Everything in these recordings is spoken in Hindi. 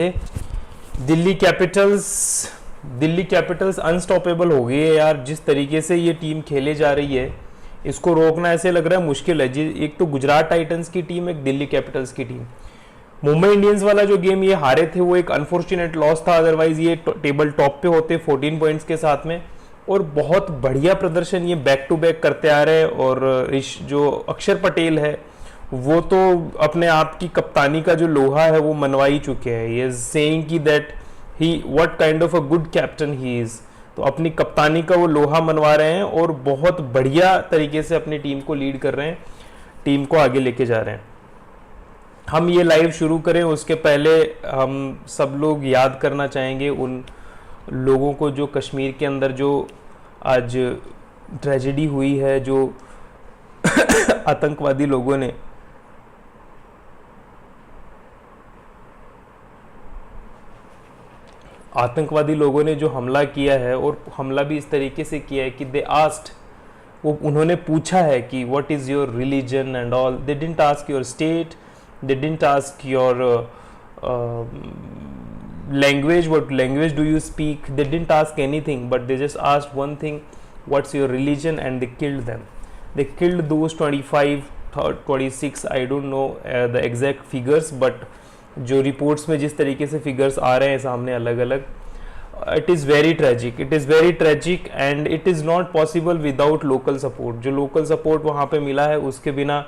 दिल्ली कैपिटल्स अनस्टॉपेबल हो गई है यार। जिस तरीके से ये टीम खेले जा रही है इसको रोकना ऐसे लग रहा है मुश्किल है। एक तो गुजरात टाइटंस की टीम, एक दिल्ली कैपिटल्स की टीम। मुंबई इंडियंस वाला जो गेम ये हारे थे वो एक अनफॉर्चुनेट लॉस था, अदरवाइज ये टेबल टॉप पे होते 14 पॉइंट्स के साथ में। और बहुत बढ़िया प्रदर्शन ये बैक टू बैक करते आ रहे हैं। और जो अक्षर पटेल है वो तो अपने आप की कप्तानी का जो लोहा है वो मनवा ही चुके हैं। ही इज सेइंग कि that he what kind of a good captain he is. तो अपनी कप्तानी का वो लोहा मनवा रहे हैं और बहुत बढ़िया तरीके से अपनी टीम को लीड कर रहे हैं, टीम को आगे लेके जा रहे हैं। हम ये लाइव शुरू करें उसके पहले हम सब लोग याद करना चाहेंगे उन लोगों को जो कश्मीर के अंदर जो आज ट्रेजेडी हुई है, जो आतंकवादी लोगों ने जो हमला किया है, और हमला भी इस तरीके से किया है कि दे आस्क्ड, वो उन्होंने पूछा है कि what is your religion and all. They didn't ask your state, they didn't ask your language, what language do you speak, they didn't ask anything, but they just asked one thing, what's your religion, and they killed them. They killed those 25 26, I don't know the exact figures, but जो reports में जिस तरीके से figures आ रहे हैं सामने अलग अलग, it is very tragic, it is very tragic and it is not possible without local support. जो local support वहाँ पे मिला है उसके बिना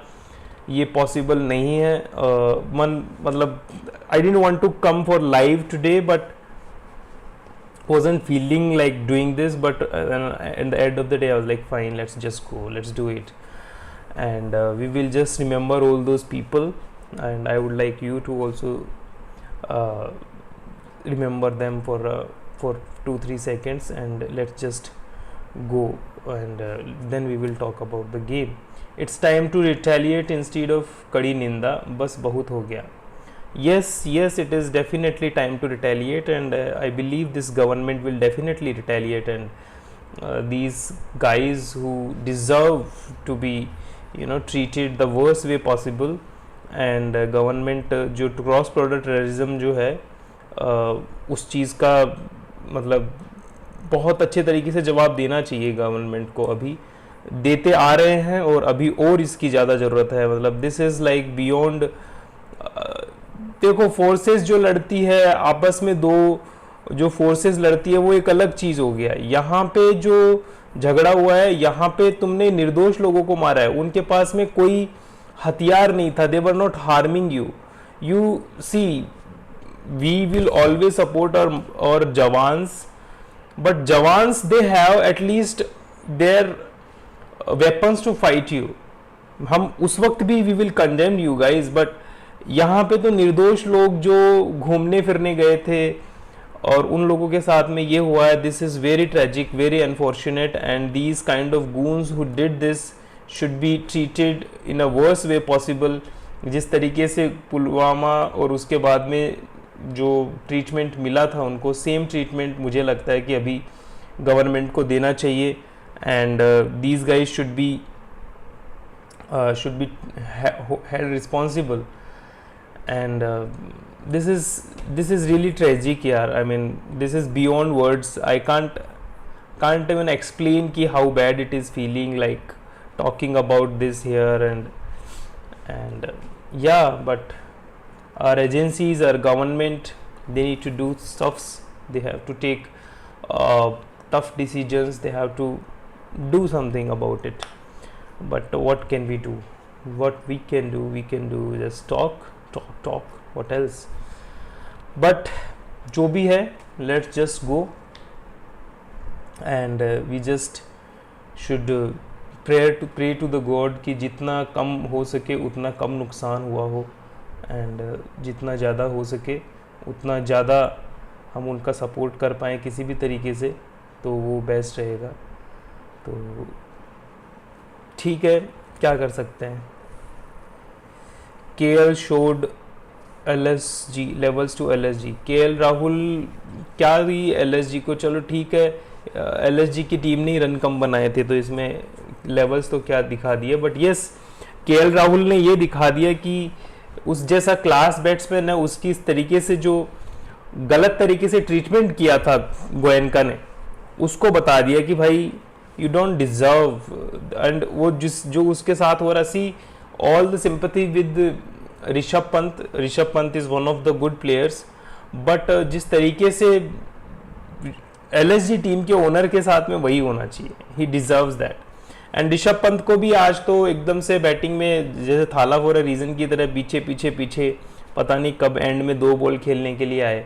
ये पॉसिबल नहीं है। मतलब I didn't want to come for live today, but wasn't feeling like doing this, but in the end of the day I was like, fine, let's just go, let's do it, and we will just remember all those people, and I would like you to also remember them for 2-3 seconds, and let's just go, and then we will talk about the game. It's time to retaliate instead of कड़ी निंदा, बस बहुत हो गया। Yes, it is definitely time to retaliate, and I believe this government will definitely retaliate, and these guys who deserve to be treated the worst way possible, and government जो क्रॉस बॉर्डर टेररिज्म जो है उस चीज़ का मतलब बहुत अच्छे तरीके से जवाब देना चाहिए गवर्नमेंट को। अभी देते आ रहे हैं और अभी और इसकी ज़्यादा ज़रूरत है। मतलब दिस इज़ लाइक बियॉन्ड। देखो फोर्सेस जो लड़ती है आपस में, दो जो फोर्सेस लड़ती है वो एक अलग चीज़ हो गया। यहाँ पे जो झगड़ा हुआ है यहाँ पे तुमने निर्दोष लोगों को मारा है, उनके पास में कोई हथियार नहीं था। They were not harming you. You see, we will always support our jawans, but jawans they have at least their weapons to fight you. हम उस वक्त भी we will condemn you guys, but यहाँ पे तो निर्दोष लोग जो घूमने फिरने गए थे और उन लोगों के साथ में ये हुआ है। This is very tragic, very unfortunate, and these kind of goons who did this should be treated in a worse way possible. जिस तरीके से पुलवामा और उसके बाद में जो ट्रीटमेंट मिला था उनको, सेम ट्रीटमेंट मुझे लगता है कि अभी गवर्नमेंट को देना चाहिए, and these guys should be held responsible, and this is really tragic yaar. I mean, this is beyond words. I can't even explain ki how bad it is feeling like talking about this here, and yeah, but our agencies, our government, they need to do stuffs. They have to take tough decisions. They have to do something about it, but what can we do? What we can do just talk. What else? But जो भी है, let's just go, and we just should pray to the God कि जितना कम हो सके उतना कम नुकसान हुआ हो, and जितना ज़्यादा हो सके उतना ज़्यादा हम उनका सपोर्ट कर पाएँ किसी भी तरीके से, तो वो बेस्ट रहेगा। तो ठीक है, क्या कर सकते हैं। KL showed LSG levels to LSG। KL Rahul क्या रही LSG को, चलो ठीक है, LSG की टीम ने ही रन कम बनाए थे तो इसमें लेवल्स तो क्या दिखा दिए, बट यस KL राहुल ने ये दिखा दिया कि उस जैसा क्लास बैट्समैन है, उसकी इस तरीके से जो गलत तरीके से ट्रीटमेंट किया था गोयनका ने, उसको बता दिया कि भाई यू डोंट डिजर्व, एंड वो जो उसके साथ हो रहा, see all the sympathy with Rishabh Pant. Rishabh Pant is one of the good players, but जिस तरीके से एलएसजी टीम के ओनर के साथ में वही होना चाहिए, ही deserves that. And Rishabh Pant को भी आज तो एकदम से बैटिंग में जैसे थाला फॉर अ रीजन की तरह पीछे पीछे पीछे, पता नहीं कब एंड में 2 बॉल खेलने के लिए आए.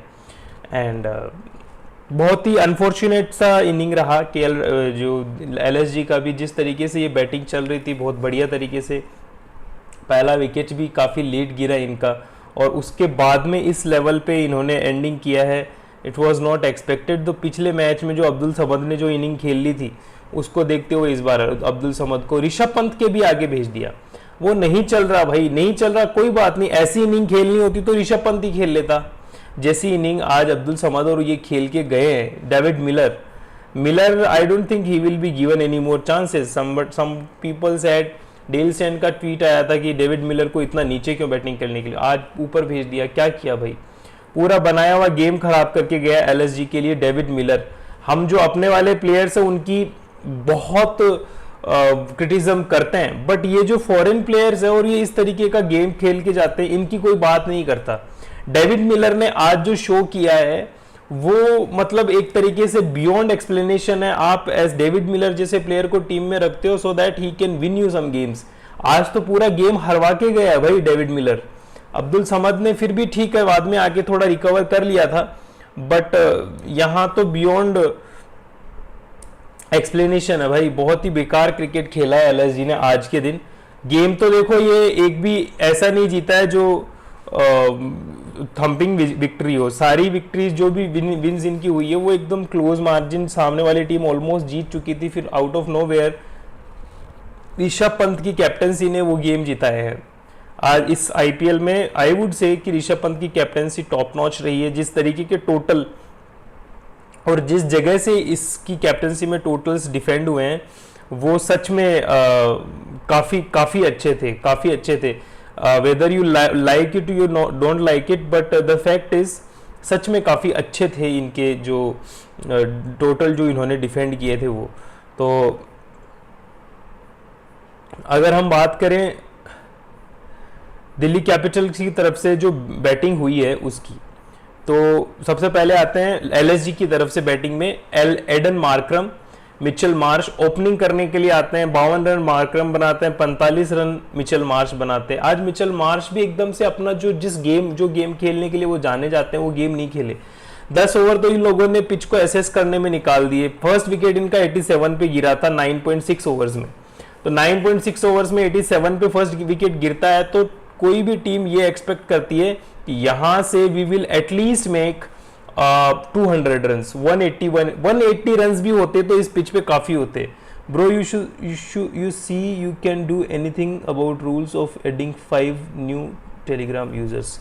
एंड बहुत ही अनफॉर्चुनेट सा इनिंग रहा के जो एलएसजी का भी, जिस तरीके से ये बैटिंग चल रही थी बहुत बढ़िया तरीके से. पहला विकेट भी काफ़ी लेट गिरा इनका, और उसके बाद में इस लेवल पे इन्होंने एंडिंग किया है. It was not expected. तो पिछले मैच में जो अब्दुल समद ने जो इनिंग खेल ली थी, उसको देखते हुए इस बार अब्दुल समद को ऋषभ पंत के भी आगे भेज दिया. वो नहीं चल रहा भाई, नहीं चल रहा, कोई बात नहीं. ऐसी इनिंग खेलनी होती तो ऋषभ पंत ही खेल लेता. जैसी इनिंग आज अब्दुल समद और ये खेल के गए हैं, David Miller I don't think he will be given any more chances. Some people said, Dale Steyn का ट्वीट आया था कि डेविड मिलर को इतना नीचे क्यों बैटिंग करने के लिए, आज ऊपर भेज दिया. क्या किया भाई, पूरा बनाया हुआ गेम खराब करके गया एलएसजी के लिए डेविड मिलर. हम जो अपने वाले प्लेयर्स हैं उनकी बहुत क्रिटिसिज्म करते हैं, बट ये जो फॉरेन प्लेयर्स है और ये इस तरीके का गेम खेल के जाते हैं, इनकी कोई बात नहीं करता. डेविड मिलर ने आज जो शो किया है वो मतलब एक तरीके से बियॉन्ड एक्सप्लेनेशन है. आप एज डेविड मिलर जैसे प्लेयर को टीम में रखते हो so that he can win you some games. आज तो पूरा गेम हरवा के गया है भाई डेविड मिलर. अब्दुल समद ने फिर भी ठीक है, बाद में आके थोड़ा रिकवर कर लिया था, बट यहां तो बियॉन्ड एक्सप्लेनेशन है भाई. बहुत ही बेकार क्रिकेट खेला है एलएसजी ने आज के दिन. गेम तो देखो, ये एक भी ऐसा नहीं जीता है जो थंपिंग विक्ट्री हो. सारी विक्ट्रीज जो भी विन्स इनकी हुई है वो एकदम क्लोज मार्जिन, सामने वाली टीम ऑलमोस्ट जीत चुकी थी, फिर out of nowhere Rishabh Pant की कैप्टनसी ने वो गेम जिताए हैं. आज इस आईपीएल में आई वुड से कि ऋषभ पंत की कैप्टनसी टॉप नॉच रही है. जिस तरीके के टोटल और जिस जगह से इसकी कैप्टनसी में टोटल्स डिफेंड हुए हैं वो सच में काफ़ी अच्छे थे. Whether you like it you don't like it, but the fact is such में काफ़ी अच्छे थे इनके जो टोटल जो इन्होंने डिफेंड किए थे वो. तो अगर हम बात करें दिल्ली कैपिटल्स की तरफ से जो बैटिंग हुई है उसकी, तो सबसे पहले आते हैं एलएसजी की तरफ से बैटिंग में. Aiden Markram, Mitchell Marsh opening करने के लिए आते हैं. 52 रन मार्करम बनाते हैं, 45 रन मिचेल मार्श बनाते हैं. आज मिचेल मार्श भी एकदम से अपना जो गेम खेलने के लिए वो जाने जाते हैं वो गेम नहीं खेले. 10 ओवर तो इन लोगों ने पिच को एसेस करने में निकाल दिए. फर्स्ट विकेट इनका 87 पे गिरा था 9.6 ओवर्स में. तो 9.6 ओवर्स में 87 पे फर्स्ट विकेट गिरता है तो कोई भी टीम ये एक्सपेक्ट करती है कि यहां से we will at least make 200 runs. 180 runs भी होते तो इस पिच पे काफी होते. Bro you see you can do anything about rules of adding 5 new telegram users.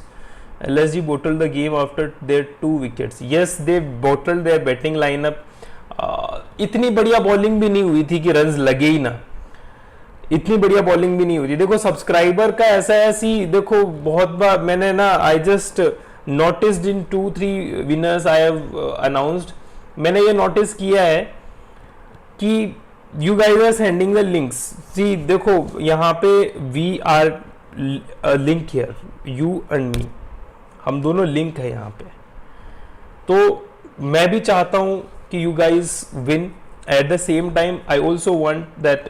LSG bottled the game after their 2 wickets. Yes, they bottled their batting lineup. इतनी बढ़िया बॉलिंग भी नहीं हुई थी कि रन्स लगे ही ना. इतनी बढ़िया बॉलिंग भी नहीं हुई थी. देखो सब्सक्राइबर का ऐसा है, सी देखो बहुत बार मैंने ना I just noticed in 2-3 winners I have announced. मैंने ये नोटिस किया है कि you guys are sending the links. See देखो यहाँ पे we are link here, you and me, हम दोनों लिंक है यहाँ पे. तो मैं भी चाहता हूँ कि you guys win. At the same time I also want that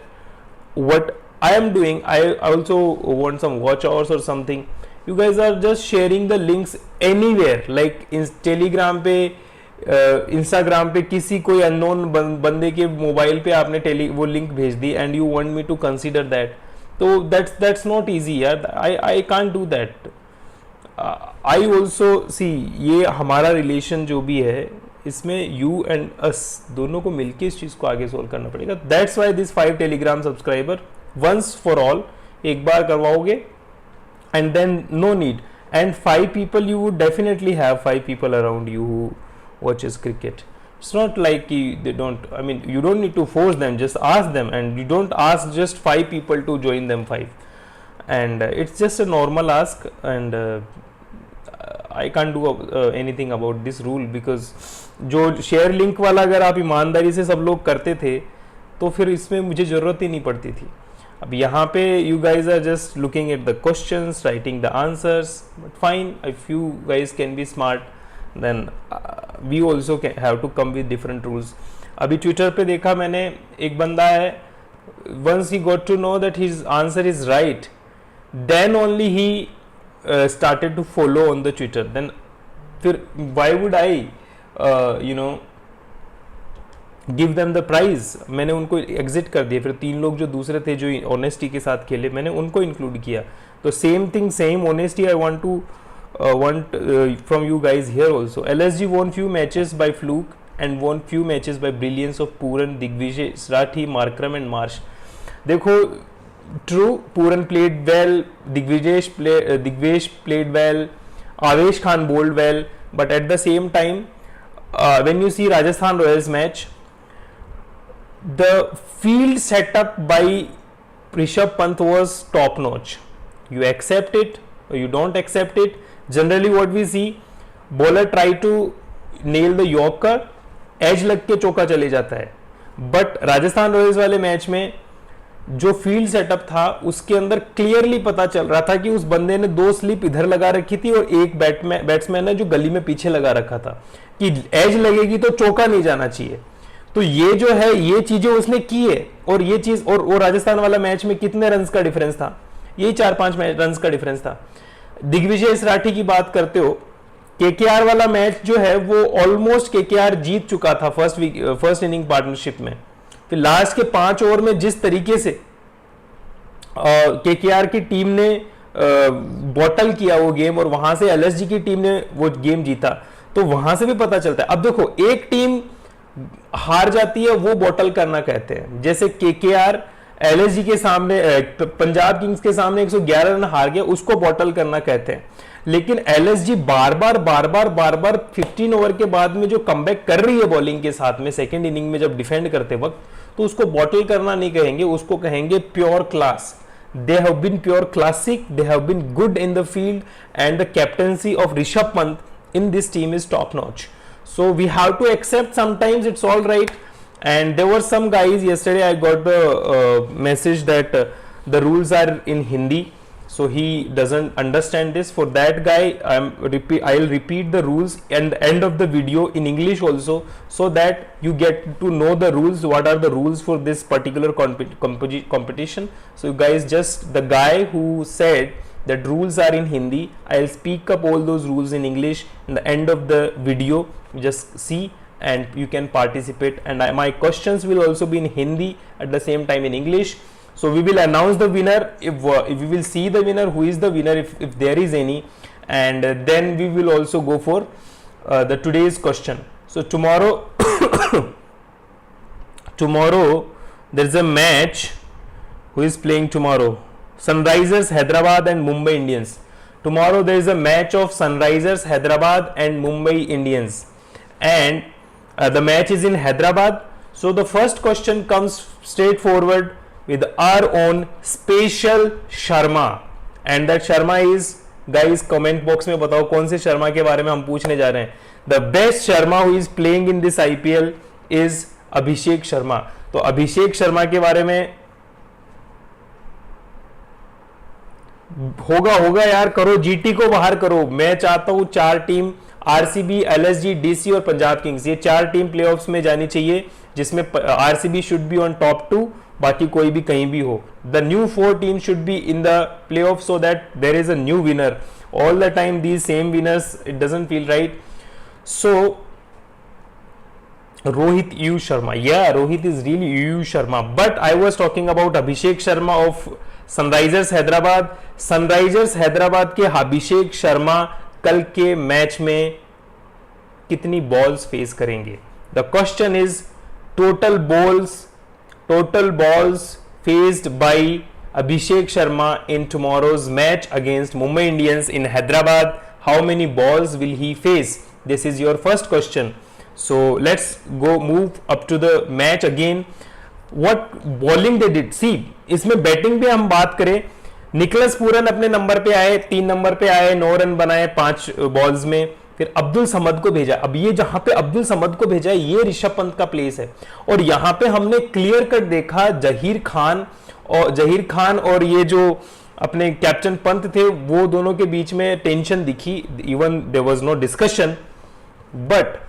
what I am doing, I also want some watch hours or something. You guys are just sharing the links anywhere, like in Telegram पे, Instagram पे किसी कोई unknown बंदे के मोबाइल पे आपने वो लिंक भेज दी and you want me to consider that. तो that's not easy यार. I can't do that. I also see ये हमारा रिलेशन जो भी है इसमें यू एंड अस दोनों को मिलके इस चीज को आगे सोल्व करना पड़ेगा. That's why this 5 Telegram subscriber once for all एक बार करवाओगे and then no need. And 5 people you would definitely have 5 people around you who watches cricket. It's not like they don't, I mean you don't need to force them, just ask them, and you don't ask just 5 people to join them 5, and it's just a normal ask. And I can't do anything about this rule, because जो शेयर लिंक वाला अगर आप ईमानदारी से सब लोग करते थे तो फिर इसमें मुझे ज़रूरत ही नहीं पड़ती थी. अब यहाँ पे you guys are just looking at the questions, writing the answers, but fine, if you guys can be smart then we also have to come with different rules. अभी ट्विटर पे देखा मैंने, एक बंदा है, once he got to know that his answer is right, then only he started to follow on the Twitter. Then फिर why would I you know give them the prize? मैंने उनको एग्जिट कर दिया. फिर 3 लोग जो दूसरे थे जो ऑनेस्टी के साथ खेले, मैंने उनको इंक्लूड किया. तो same thing, same honesty I want to want from you guys here also. LSG won few matches by fluke and won few matches by brilliance of Pooran, Digvijay, Srathi, Markram and Marsh. देखो, true, Pooran played well, Digvijesh played well, Avesh Khan bowled well, but at the same time, when you see Rajasthan Royals match, the field setup by Rishabh Pant was top notch. You accept it or you don't accept it. Generally what we see, bowler try to nail the Yorker, edge लग के चौका चले जाता है. बट राजस्थान रॉयल्स वाले मैच में जो फील्ड सेटअप था उसके अंदर क्लियरली पता चल रहा था कि उस बंदे ने 2 स्लिप इधर लगा रखी थी और एक बैट्समैन है जो गली में पीछे लगा रखा था कि एज लगेगी तो चौका नहीं जाना चाहिए. तो ये जो है, ये चीजें उसने की है. और ये चीज, और राजस्थान वाला मैच में कितने रन का डिफरेंस था? यही 4-5 रन का डिफरेंस था. दिग्विजय सराठी की बात करते हो, केकेआर वाला मैच जो है वो ऑलमोस्ट केकेआर जीत चुका था फर्स्ट इनिंग पार्टनरशिप में. फिर लास्ट के 5 ओवर में जिस तरीके से केकेआर की टीम ने बॉटल किया वो गेम, और वहां से एलएसजी की टीम ने वो गेम जीता, तो वहां से भी पता चलता है. अब देखो, एक टीम हार जाती है वो बॉटल करना कहते हैं. जैसे केकेआर एलएसजी के सामने, पंजाब किंग्स के सामने 111 रन हार गया, उसको बॉटल करना कहते हैं. लेकिन एलएसजी बार बार 15 ओवर के बाद में जो कमबैक कर रही है बॉलिंग के साथ में, सेकंड इनिंग में जब डिफेंड करते वक्त, तो उसको बॉटल करना नहीं कहेंगे, उसको कहेंगे pure class. They have been pure classic, they have been good in the field, and the captaincy of Rishabh Pant in this team is top notch. So we have to accept sometimes it's all right. And there were some guys yesterday, I got the message that the rules are in Hindi, so he doesn't understand this. For that guy, I'll repeat the rules and the end of the video in English also, so that you get to know the rules, what are the rules for this particular competition. So you guys, just the guy who said that rules are in Hindi, I'll speak up all those rules in English in the end of the video. Just see and you can participate, and my questions will also be in Hindi at the same time in English. So we will announce the winner, if we will see the winner, who is the winner, if there is any, and then we will also go for the today's question. So tomorrow there is a match. Who is playing tomorrow? Sunrisers Hyderabad and Mumbai Indians. Tomorrow there is a match of Sunrisers Hyderabad and Mumbai Indians, and the match is in Hyderabad. So the first question comes straightforward with our own Special Sharma, and that Sharma is, guys comment box में बताओ कौन से शर्मा के बारे में हम पूछने जा रहे हैं. The best Sharma who is playing in this IPL is Abhishek Sharma. तो अभिषेक शर्मा के बारे में होगा यार, करो, जीटी को बाहर करो. मैं चाहता हूं 4 टीम, आरसीबी, एलएसजी, डीसी और पंजाब किंग्स, ये 4 टीम प्लेऑफ्स में जानी चाहिए, जिसमें RCB should be on top 2, बाकी कोई भी कहीं भी हो. The new 4 team should be in the playoff, so that there is a new winner. All the time these same winners, it doesn't feel right. So Rohit U Sharma, yeah, Rohit is really U Sharma, but I was talking about Abhishek Sharma of Sunrisers Hyderabad. Sunrisers Hyderabad के अभिषेक शर्मा कल के मैच में कितनी बॉल्स फेस करेंगे? The question is total balls faced by Abhishek Sharma in tomorrow's match against Mumbai Indians in Hyderabad. How many balls will he face? This is your first question. So let's move up to the match again. What bowling they did. See, इसमें बैटिंग पे हम बात करें, निकलस पूरन अपने नंबर पे आए, 3 नंबर पे आए, 9 रन बनाए 5 बॉल्स में। फिर अब्दुल समद को भेजा। अब ये जहां पे अब्दुल समद को भेजा है ये ऋषभ पंत का प्लेस है, और यहां पे हमने क्लियर कट देखा जहीर खान और ये जो अपने कैप्टन पंत थे वो दोनों के बीच में टेंशन दिखी। Even there was no discussion, but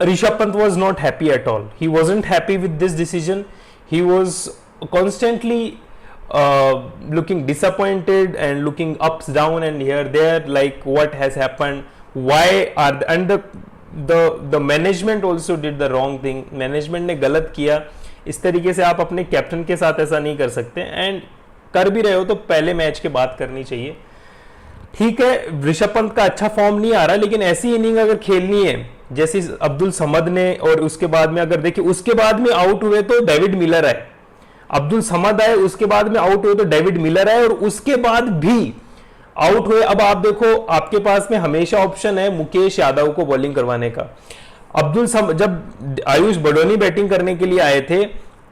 Rishabh Pant was not happy at all. He wasn't happy with this decision. He was constantly looking disappointed and looking ups down and here there, like what has happened, why are and the management also did the wrong thing. Management ने गलत किया। इस तरीके से आप अपने कैप्टन के साथ ऐसा नहीं कर सकते, एंड कर भी रहे हो तो पहले मैच के बाद करनी चाहिए। ठीक है, ऋषभ पंत का अच्छा फॉर्म नहीं आ रहा, लेकिन ऐसी इनिंग अगर खेलनी है जैसे अब्दुल समद ने, और उसके बाद में अगर देखिए उसके बाद में आउट हुए तो डेविड मिलर आए, अब्दुल समद आए, उसके बाद में आउट हुए तो डेविड मिलर आए, और उसके बाद भी आउट हुए। अब आप देखो आपके पास में हमेशा ऑप्शन है मुकेश यादव को बॉलिंग करवाने का। जब आयुष बडोनी बैटिंग करने के लिए आए थे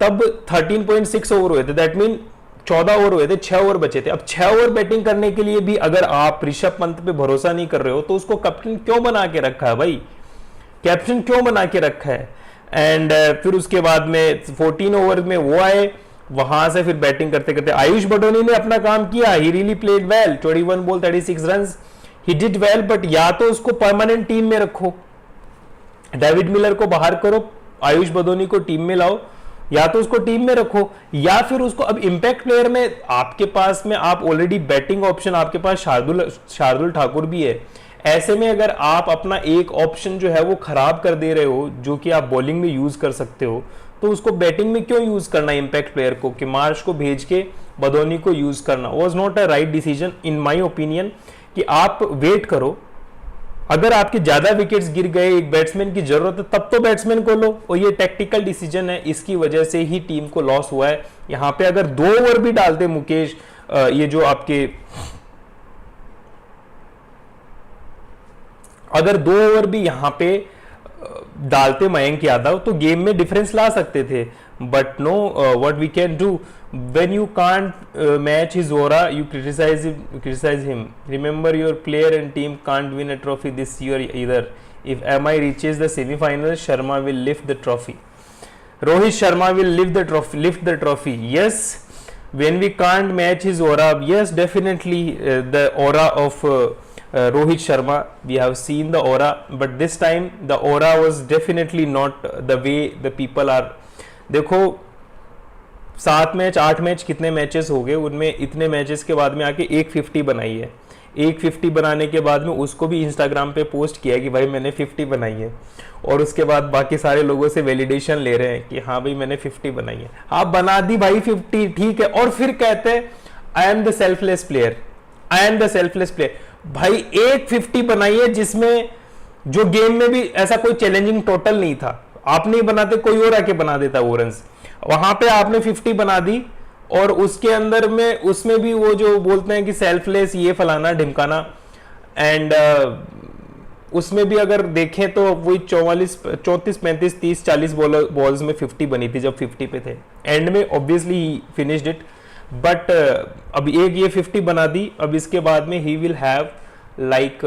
तब 13.6 ओवर हुए थे, दैट मीन 14 ओवर हुए थे, 6 ओवर बचे थे। अब 6 ओवर बैटिंग करने के लिए भी अगर आप ऋषभ पंत पे भरोसा नहीं कर रहे हो तो उसको कैप्टन क्यों बना के रखा है भाई, कैप्टन क्यों बना के रखा है। एंड फिर उसके बाद में 14 ओवर में वो आए, वहां से फिर बैटिंग करते करते आयुष बडोनी ने अपना काम किया। He really played well, 21 ball 36 runs, he did well, but या तो उसको परमानेंट टीम में रखो, डेविड मिलर को बाहर करो, आयुष बडोनी को टीम में लाओ, या तो उसको टीम में रखो, या फिर उसको अब इंपैक्ट प्लेयर में आपके पास में आप ऑलरेडी बैटिंग ऑप्शन आपके पास शार्दुल ठाकुर भी है। ऐसे में अगर आप अपना एक ऑप्शन जो है वो खराब कर दे रहे हो जो कि आप बॉलिंग में यूज कर सकते हो, तो उसको बैटिंग में क्यों यूज करना इंपैक्ट प्लेयर को, कि मार्श को भेज के बडोनी को यूज करना was not a right decision in my opinion. कि आप वेट करो, अगर आपके ज्यादा विकेट्स गिर गए, एक बैट्समैन की जरूरत है, तब तो बैट्समैन को लो, और ये टेक्टिकल डिसीजन है, इसकी वजह से ही टीम को लॉस हुआ है। यहां पे अगर 2 ओवर भी डालते मुकेश, ये जो आपके अगर 2 ओवर भी यहां पे डालते मयंक यादव तो गेम में डिफरेंस ला सकते थे, but no, what we can do when you can't match his aura, you criticize him. Remember, your player and team can't win a trophy this year either. If MI reaches the semi-finals, Sharma will lift the trophy. Rohit Sharma will lift the trophy. Yes, when we can't match his aura, yes, definitely the aura of Rohit Sharma, we have seen the aura, but this time the aura was definitely not the way the people are. देखो 7 मैच 8 मैच कितने मैचेस हो गए, उनमें इतने मैचेस के बाद में आके 150 बनाई है। 150 बनाने के बाद में उसको भी इंस्टाग्राम पे पोस्ट किया कि भाई मैंने 50 बनाई है, और उसके बाद बाकी सारे लोगों से वैलिडेशन ले रहे हैं कि हाँ भाई मैंने 50 बनाई है। आप बना दी भाई 50, ठीक है, और फिर कहते हैं I am the selfless player, I am the selfless player. भाई 150 बनाई है जिसमें जो गेम में भी ऐसा कोई चैलेंजिंग टोटल नहीं था, आप नहीं बनाते कोई और आके बना देता वो रन्स, वहां पे आपने 50 बना दी, और उसके अंदर में उसमें भी वो जो बोलते हैं कि सेल्फलेस ये फलाना ढिमकाना, एंड उसमें भी अगर देखें तो वही 34 35 30 40 बॉल्स में 50 बनी थी जब 50 पे थे, एंड में obviously he finished it, but अब एक ये 50 बना दी। अब इसके बाद में he will have like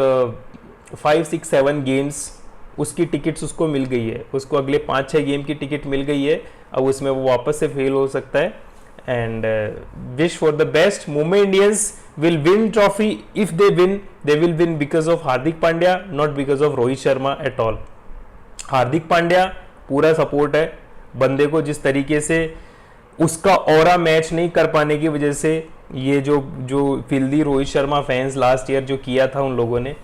5 6 7 games, उसकी टिकट्स उसको मिल गई है, उसको अगले 5-6 गेम की टिकट मिल गई है, अब उसमें वो वापस से फेल हो सकता है। And wish for the best, Mumbai Indians will win trophy, if they win they will win because of Hardik Pandya, not because of Rohit Sharma at all. Hardik Pandya पूरा सपोर्ट है बंदे को, जिस तरीके से उसका ऑरा मैच नहीं कर पाने की वजह से ये जो filthy Rohit Sharma fans last year जो किया था उन लोगों ने,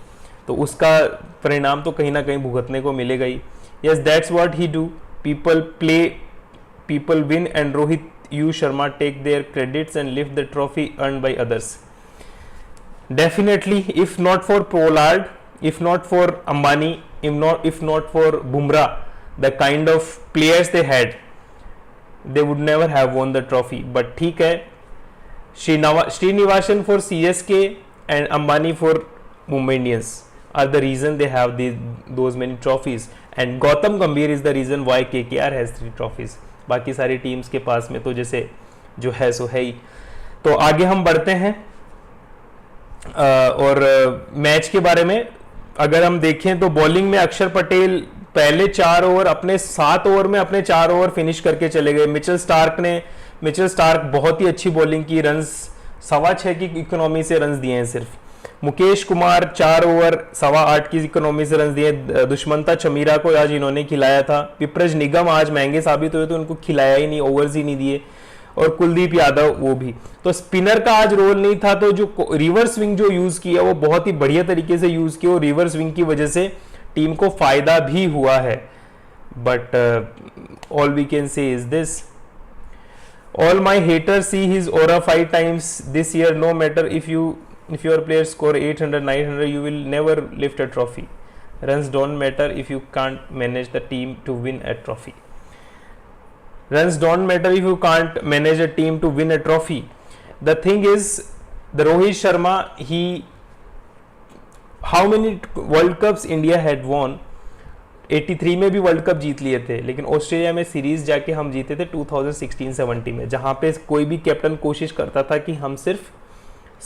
तो उसका परिणाम तो कहीं ना कहीं भुगतने को मिलेगा ही। Yes, that's what he do, people play, people win, and Rohit you Sharma take their credits and lift the trophy earned by others. Definitely, if not for Pollard, if not for Ambani, if not for Bumrah, the kind of players they had, they would never have won the trophy. But ठीक है, Srinivasan for CSK and Ambani for Mumbai Indians are the reason they have those many trophies, and Gautam Gambhir is the reason why KKR has 3 trophies. बाकी सारी टीम्स के पास में तो जैसे जो है सो है ही। तो आगे हम बढ़ते हैं और मैच के बारे में अगर हम देखें तो बॉलिंग में अक्षर पटेल पहले 4 ओवर अपने 7 ओवर में अपने 4 ओवर फिनिश करके चले गए। मिचेल स्टार्क बहुत ही अच्छी बॉलिंग की, रन्स 6.25 की इकोनॉमी से रन्स दिए हैं सिर्फ। मुकेश कुमार 4 ओवर 8.25 की इकोनॉमी से रन दिए। दुष्मंता चमीरा को आज इन्होंने खिलाया था। पिपरज निगम आज महंगे साबित हुए तो उनको खिलाया ही नहीं, ओवर्स ही नहीं दिए। और कुलदीप यादव वो भी, तो स्पिनर का आज रोल नहीं था। तो जो रिवर्स स्विंग जो यूज किया वो बहुत ही बढ़िया तरीके से यूज किया और रिवर्स स्विंग की वजह से टीम को फायदा भी हुआ है। But all we can say is this, all my haters see his aura 5 times this year, no matter if your players score 800 900 you will never lift a trophy. Runs don't matter if you can't manage the team to win a trophy. Runs don't matter if you can't manage a team to win a trophy. The thing is, the Rohit Sharma, how many World Cups India had won? 83 में भी वर्ल्ड कप जीत लिए थे, लेकिन ऑस्ट्रेलिया में सीरीज जाके हम जीते थे 2016-17 में, जहां पे कोई भी कैप्टन कोशिश करता था कि हम सिर्फ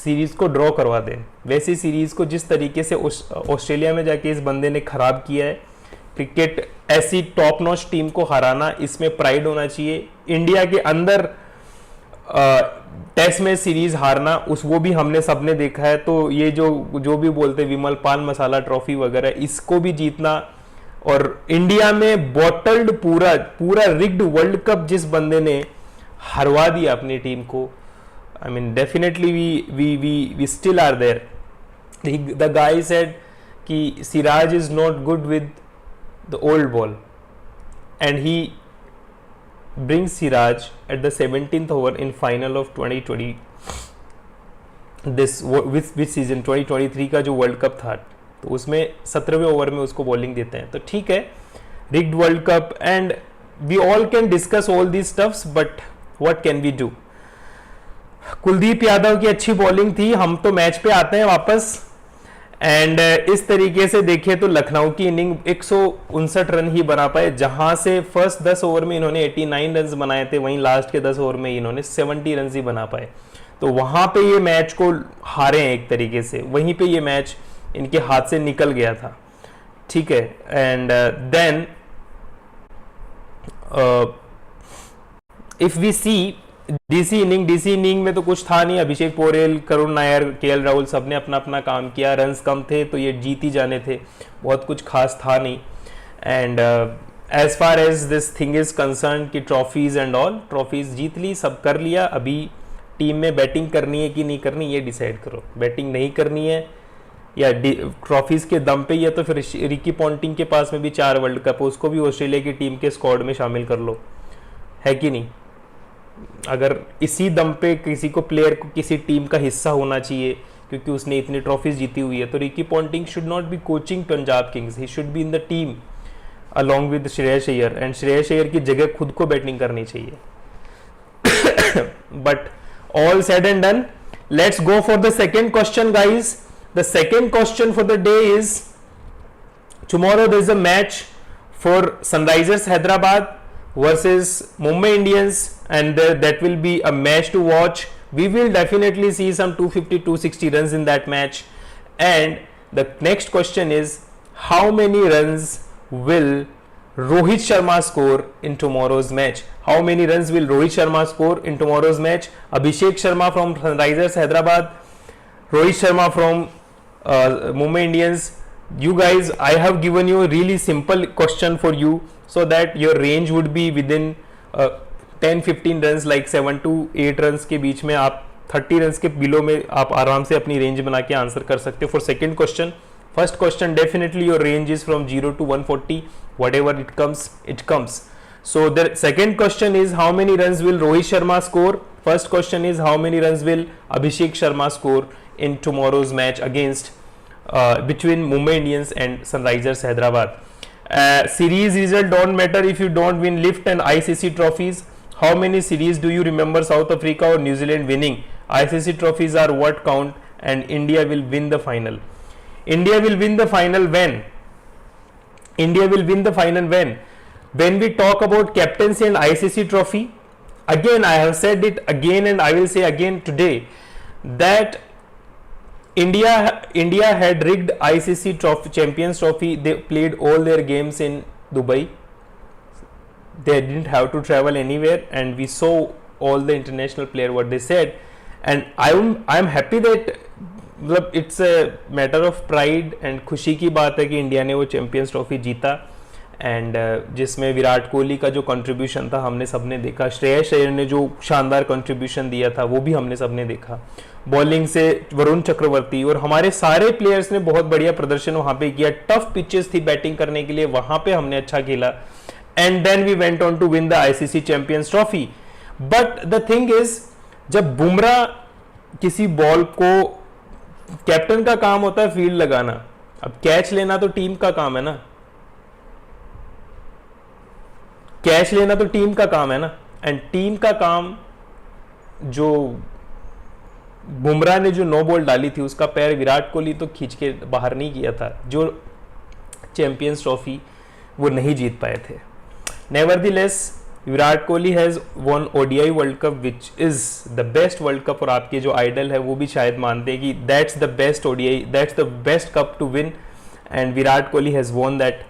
सीरीज को ड्रॉ करवा दें। वैसी सीरीज को जिस तरीके से ऑस्ट्रेलिया में जाके इस बंदे ने खराब किया है, क्रिकेट ऐसी टॉप नॉच टीम को हराना, इसमें प्राइड होना चाहिए। इंडिया के अंदर टेस्ट में सीरीज हारना, वो भी हमने सबने देखा है। तो ये जो भी बोलते विमल पान मसाला ट्रॉफी वगैरह, इसको भी जीतना, और इंडिया में बॉटल्ड पूरा रिग्ड वर्ल्ड कप जिस बंदे ने हरवा दिया अपनी टीम को, I mean definitely we still are there. The guy said कि Siraj is not good with the old ball and he brings Siraj at the 17th over in final of 2020 this which season 2023 का जो वर्ल्ड कप था, तो उसमें 17वें ओवर में उसको बॉलिंग देते हैं। तो ठीक है, rigged world cup and we all can discuss all these stuffs, but what can we do. Kuldeep Yadav की अच्छी बॉलिंग थी। हम तो मैच पे आते हैं वापस, एंड इस तरीके से देखें तो लखनऊ की इनिंग 159 रन ही बना पाए, जहां से फर्स्ट 10 ओवर में इन्होंने 89 रन बनाए थे, वहीं लास्ट के 10 ओवर में इन्होंने 70 रन ही बना पाए। तो वहां पे ये मैच को हारे हैं एक तरीके से, वहीं पे ये मैच इनके हाथ से निकल गया था। ठीक है, and then if we see DC inning में तो कुछ था नहीं। अभिषेक पोरेल, करुण नायर, केएल राहुल सबने अपना अपना काम किया। रन्स कम थे तो ये जीत ही जाने थे, बहुत कुछ खास था नहीं। And as far as this thing is concern कि ट्रॉफीज एंड ऑल, ट्रॉफीज जीत ली, सब कर लिया। अभी टीम में बैटिंग करनी है कि नहीं करनी ये डिसाइड करो। बैटिंग नहीं करनी है या ट्रॉफीज के दम पे, या तो फिर रिकी पॉन्टिंग के पास में भी 4 वर्ल्ड कप, उसको भी ऑस्ट्रेलिया की टीम के स्क्वाड में शामिल कर लो, है कि नहीं। अगर इसी दम पे किसी को प्लेयर को किसी टीम का हिस्सा होना चाहिए क्योंकि उसने इतनी ट्रॉफीज जीती हुई है, तो Ricky Ponting should not be coaching Punjab Kings, he should be in the team along with Shreyas Iyer, and Shreyas Iyer की जगह खुद को बैटिंग करनी चाहिए। But all said and done, let's go for the second question guys. The second question for the day is, tomorrow there is a match for Sunrisers Hyderabad versus Mumbai Indians, and that will be a match to watch. We will definitely see some 250-260 runs in that match. And the next question is, how many runs will Rohit Sharma score in tomorrow's match? How many runs will Rohit Sharma score in tomorrow's match? Abhishek Sharma from Sunrisers Hyderabad, Rohit Sharma from Mumbai Indians. You guys, I have given you a really simple question for you so that your range would be within 10-15 runs, like 7 to 8 runs के बीच में। आप 30 runs के बिलो में आप आराम से अपनी रेंज बना के आंसर कर सकते हो। For second question, first question, definitely your range is from 0 to 140, whatever it comes. So the second question is, how many runs will Rohit Sharma score? First question is, how many runs will Abhishek Sharma score in tomorrow's match against between Mumbai Indians and Sunrisers Hyderabad? Series result don't matter if you don't win lift and ICC trophies. How many series do you remember South Africa or New Zealand winning? ICC trophies are what count, and India will win the final. India will win the final when? India will win the final when we talk about captaincy and ICC trophy. again I have said it again and I will say again today that India had rigged ICC trophy, Champions Trophy. They played all their games in Dubai. They didn't have to travel anywhere, and we saw all the international player what they said. And I'm happy that मतलब it's a matter of pride and खुशी की बात है कि इंडिया ने वो चैंपियंस ट्रॉफी जीता. एंड जिसमें विराट कोहली का जो कंट्रीब्यूशन था हमने सबने देखा, श्रेयस अय्यर ने जो शानदार कंट्रीब्यूशन दिया था वो भी हमने सबने देखा, बॉलिंग से वरुण चक्रवर्ती, और हमारे सारे प्लेयर्स ने बहुत बढ़िया प्रदर्शन वहां पे किया. टफ पिचेस थी बैटिंग करने के लिए, वहां पे हमने अच्छा खेला. And then we went on to win the ICC champions trophy. But the thing is, जब बुमराह किसी बॉल को, कैप्टन का काम होता है फील्ड लगाना, अब कैच लेना तो टीम का काम है ना, कैच लेना तो टीम का काम है ना. एंड टीम का काम, जो बुमराह ने जो नो बॉल डाली थी उसका पैर विराट कोहली तो खींच के बाहर नहीं किया था, जो चैंपियंस ट्रॉफी वो नहीं जीत पाए थे. Nevertheless Virat Kohli has won ODI world cup which is the best world cup, और आपके जो आइडल है वो भी शायद मानते हैं कि that's the best ODI, that's the best cup to win, and Virat Kohli has won that.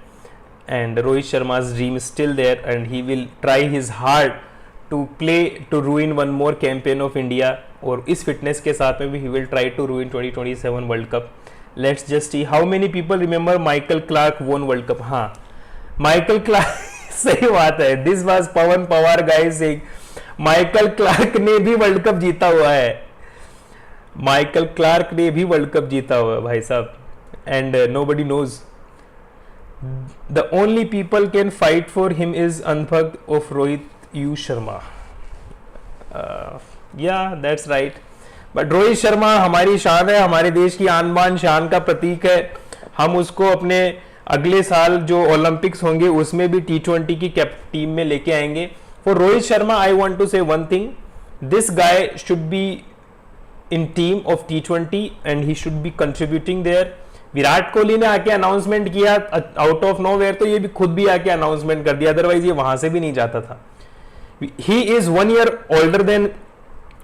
And Rohit Sharma's dream is still there, and he will try his hard to play to ruin one more campaign of India. और इस फिटनेस के साथ में भी he will try to ruin 2027 World Cup. Let's just see how many people remember Michael Clark won World Cup. हाँ, Michael Clark सही बात है. This was Pawan Pawar guys saying Michael Clark ने भी वर्ल्ड कप जीता हुआ है. Michael Clark ने भी वर्ल्ड कप जीता हुआ है भाई साहब. And nobody knows. The only people can fight for him is Anbhag of Rohit U Sharma. Yeah, that's right. But Rohit Sharma हमारी शान है, हमारे देश की आन बान शान का प्रतीक है. हम उसको अपने अगले साल जो ओलंपिक्स होंगे उसमें भी T20 की टीम में लेके आएंगे. For Rohit Sharma, I want to say one thing. This guy should be in team of T20 and he should be contributing there. Virat Kohli ने आके अनाउंसमेंट किया आउट ऑफ नोवेयर, तो ये भी खुद भी आके अनाउंसमेंट कर दिया, अदरवाइज ये वहां से भी नहीं जाता था. He is 1 year older than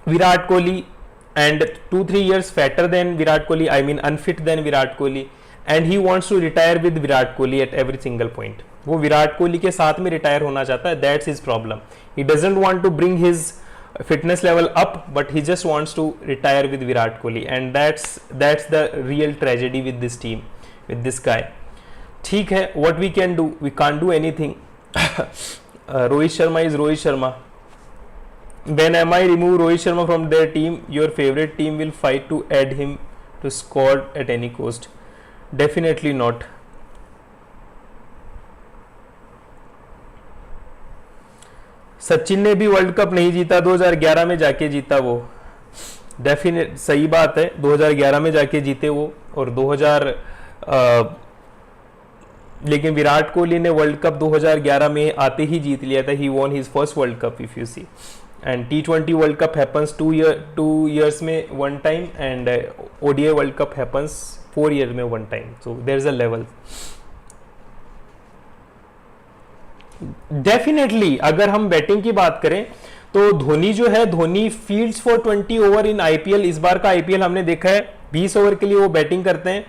Virat Kohli and 2-3 years fatter than Virat Kohli, I mean unfit than Virat Kohli, and he wants to retire with Virat Kohli at every single point. वो विराट कोहली के साथ में रिटायर होना चाहता है. That's his problem. He doesn't want to bring his fitness level up, but he just wants to retire with Virat Kohli, and that's the real tragedy with this team, with this guy. ठीक है, what we can do, we can't do anything. Rohit Sharma is Rohit Sharma. When MI remove Rohit Sharma from their team, your favorite team will fight to add him to squad at any cost. Definitely not. Sachin ने भी वर्ल्ड कप नहीं जीता, 2011 में जाके जीता वो. डेफिनेट सही बात है, 2011 में जाके जीते वो. और 2000 लेकिन विराट कोहली ने वर्ल्ड कप 2011 में आते ही जीत लिया था. He won his first world cup if you see. And T20 world cup happens 2 years में 1 time, and ODI world cup happens 4 years में 1 time. So there is a level. Definitely अगर हम बैटिंग की बात करें तो धोनी जो है, Dhoni fields for 20 over in IPL. इस बार का आईपीएल हमने देखा है 20 ओवर के लिए वो बैटिंग करते हैं,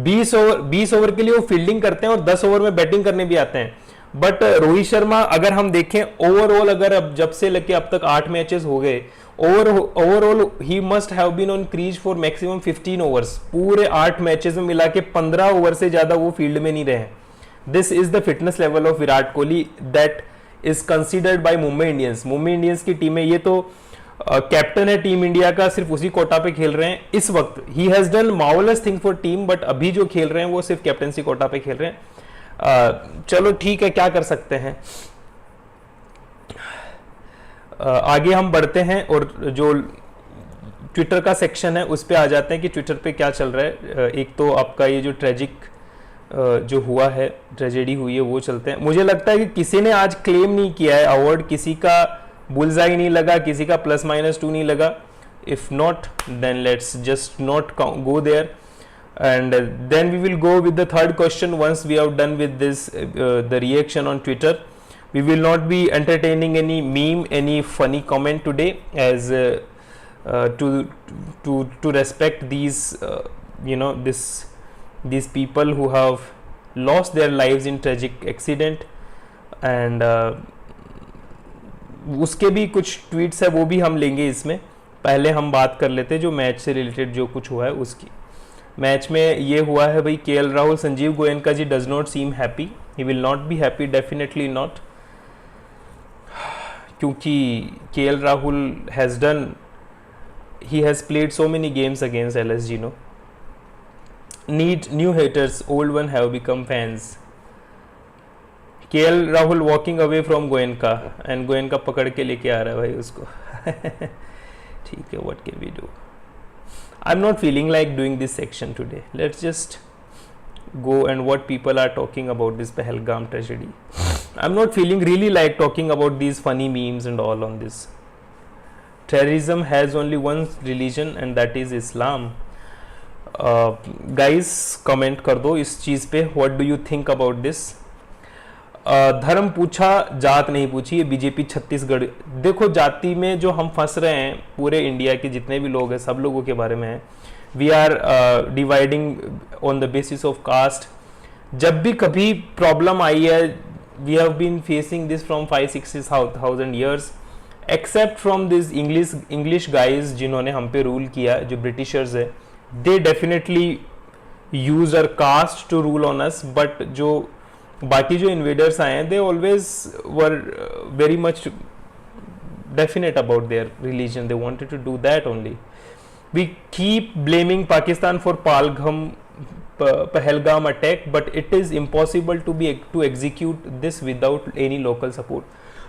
20 ओवर के लिए वो फील्डिंग करते हैं, और 10 ओवर में बैटिंग करने भी आते हैं. बट रोहित शर्मा अगर हम देखें ओवरऑल, अगर अब जब से लेके अब तक 8 मैचेस हो गए, overall he must have been on crease for maximum 15 overs. पूरे 8 मैचेस में मिला के 15 ओवर से ज्यादा वो फील्ड में नहीं रहे. This is the fitness level of Virat Kohli that is considered by Mumbai Indians. Mumbai Indians की टीम में ये तो कैप्टन है टीम इंडिया का, सिर्फ उसी कोटा पे खेल रहे हैं इस वक्त. He has done marvellous thing for team, but अभी जो खेल रहे हैं वो सिर्फ कैप्टनसी कोटा पे खेल रहे हैं. चलो ठीक है, क्या कर सकते हैं. आगे हम बढ़ते हैं और जो ट्विटर का सेक्शन है उस पे आ जाते हैं कि ट्विटर पे क्या चल रहा है. एक तो आपका ये जो ट्रेजिक जो हुआ है, ट्रेजेडी हुई है, वो चलते हैं. मुझे लगता है कि किसी ने आज क्लेम नहीं किया है अवार्ड, किसी का बुलजाई नहीं लगा, किसी का +-2 नहीं लगा. If not then let's just not go there, and then we will go with the third question once we have done with this the reaction on Twitter. We will not be entertaining any meme, any funny comment today, as to respect these these people who have lost their lives in tragic accident. And उसके भी कुछ ट्वीट्स है, वो भी हम लेंगे इसमें. पहले हम बात कर लेते जो मैच से रिलेटेड जो कुछ हुआ है उसकी. मैच में ये हुआ है भाई, KL Rahul, Sanjiv Goenka ji does not seem happy. He will not be happy, definitely not, क्योंकि KL Rahul has done, he has played so many games against LSG, no need new haters, old one have become fans. KL Rahul walking away from Goenka and Goenka पकड़ के लेके आ रहा है भाई उसको. ठीक है, what can we do? I'm not feeling like doing this section today. Let's just go and what people are talking about this Pahalgam tragedy. I'm not feeling really like talking about these funny memes and all on this. Terrorism has only one religion and that is Islam. Guys, comment कर दो इस चीज़ पे. What do you think about this? धर्म पूछा, जात नहीं पूछी. ये बीजेपी छत्तीसगढ़. देखो, जाति में जो हम फंस रहे हैं, पूरे इंडिया के जितने भी लोग हैं, सब लोगों के बारे में है. We are dividing on the basis of caste. जब भी कभी प्रॉब्लम आई है, we have been facing this from 5-6,000 years, except from this English guys जिन्होंने हम पे रूल किया, जो ब्रिटिशर्स है. They definitely use our caste to rule on us. But जो बाकी जो इन्वेडर्स आए हैं, they always were very much definite about their religion. They wanted to do that only. We keep blaming Pakistan for Pahalgam attack, but it is impossible to execute this without any local support.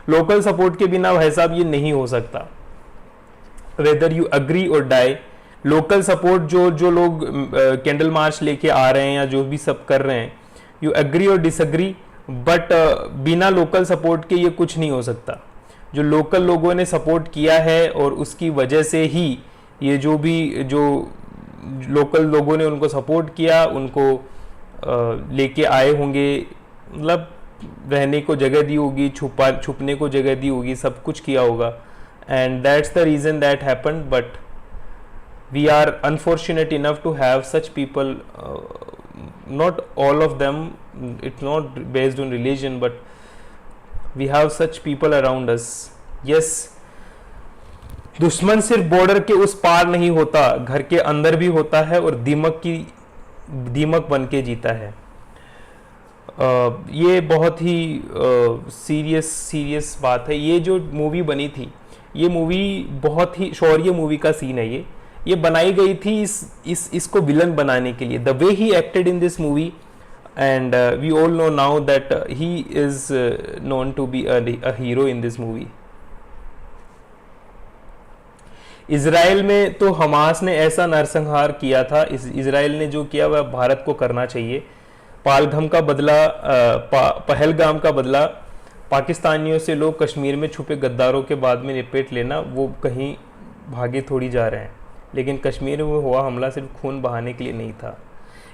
Local support के बिना भाई साहब ये नहीं हो सकता. वेदर यू अग्री और डाई, लोकल सपोर्ट जो लोग कैंडल मार्च लेके आ रहे हैं या जो भी सब कर रहे हैं, यू अग्री और डिसअग्री, बट बिना लोकल सपोर्ट के ये कुछ नहीं हो सकता. जो लोकल लोगों ने सपोर्ट किया है और उसकी वजह से ही ये जो लोकल लोगों ने उनको सपोर्ट किया, उनको लेके आए होंगे, मतलब रहने को जगह दी होगी, छुपने को जगह दी होगी, सब कुछ किया होगा. And that's the reason that happened. But we are unfortunate enough to have such people, not all of them, it's not based on religion, but we have such people around us. Yes, दुश्मन सिर्फ बॉर्डर के उस पार नहीं होता, घर के अंदर भी होता है और दीमक बन के जीता है. ये बहुत ही सीरियस बात है. ये जो मूवी बनी थी, ये मूवी बहुत ही शौर्य मूवी का सीन है. ये बनाई गई थी इसको विलन बनाने के लिए. The way he acted in this movie, and we all know now that he is known to be a hero in this movie. Israel में तो हमास ने ऐसा नरसंहार किया था. इजराइल ने जो किया वह भारत को करना चाहिए. पहलगाम का बदला पाकिस्तानियों से लोग कश्मीर में छुपे गद्दारों के बाद में निपट लेना, वो कहीं भागे थोड़ी जा रहे हैं. लेकिन कश्मीर में हुआ हमला सिर्फ खून बहाने के लिए नहीं था.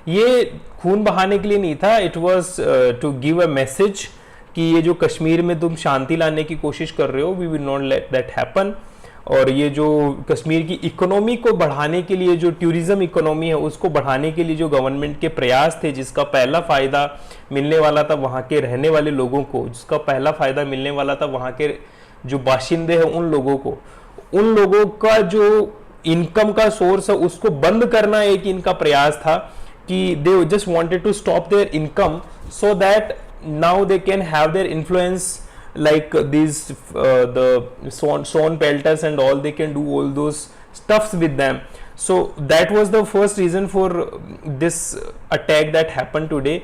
ये खून बहाने के लिए नहीं था. It was to give a message कि ये जो कश्मीर में तुम शांति लाने की कोशिश कर रहे हो, we will not let that happen. और ये जो कश्मीर की इकोनॉमी को बढ़ाने के लिए, जो टूरिज्म इकोनॉमी है उसको बढ़ाने के लिए जो गवर्नमेंट के प्रयास थे, जिसका पहला फ़ायदा मिलने वाला था वहाँ के रहने वाले लोगों को, जिसका पहला फ़ायदा मिलने वाला था वहाँ के जो बाशिंदे हैं उन लोगों को, उन लोगों का जो इनकम का सोर्स है उसको बंद करना एक इनका प्रयास था. कि they just wanted to stop their income so that now they can have their influence, like these the Son pelters and all, they can do all those stuffs with them. So that was the first reason for this attack that happened today.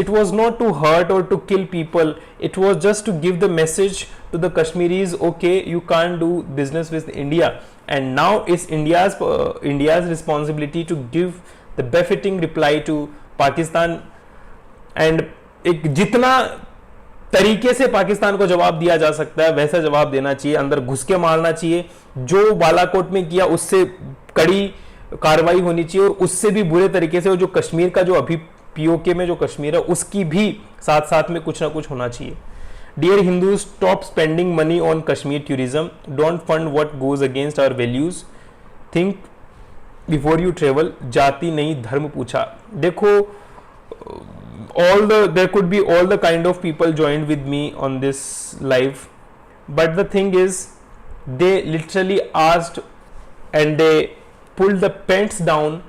It was not to hurt or to kill people, it was just to give the message to the Kashmiris, okay, you can't do business with India, and now it's India's responsibility to give the befitting reply to Pakistan. And एक जितना तरीके से पाकिस्तान को जवाब दिया जा सकता है वैसा जवाब देना चाहिए, अंदर घुस के मारना चाहिए. जो बालाकोट में किया उससे कड़ी कार्रवाई होनी चाहिए, और उससे भी बुरे तरीके से जो कश्मीर का जो अभी पीओके में जो कश्मीर है उसकी भी साथ साथ में कुछ ना कुछ होना चाहिए. Dear Hindus, stop spending money on Kashmir tourism. Don't fund what goes against our values. Think before you travel. जाति नहीं धर्म पूछा. देखो, there could be all the kind of people joined with me on this live, but the thing is, they literally asked and they pulled the pants down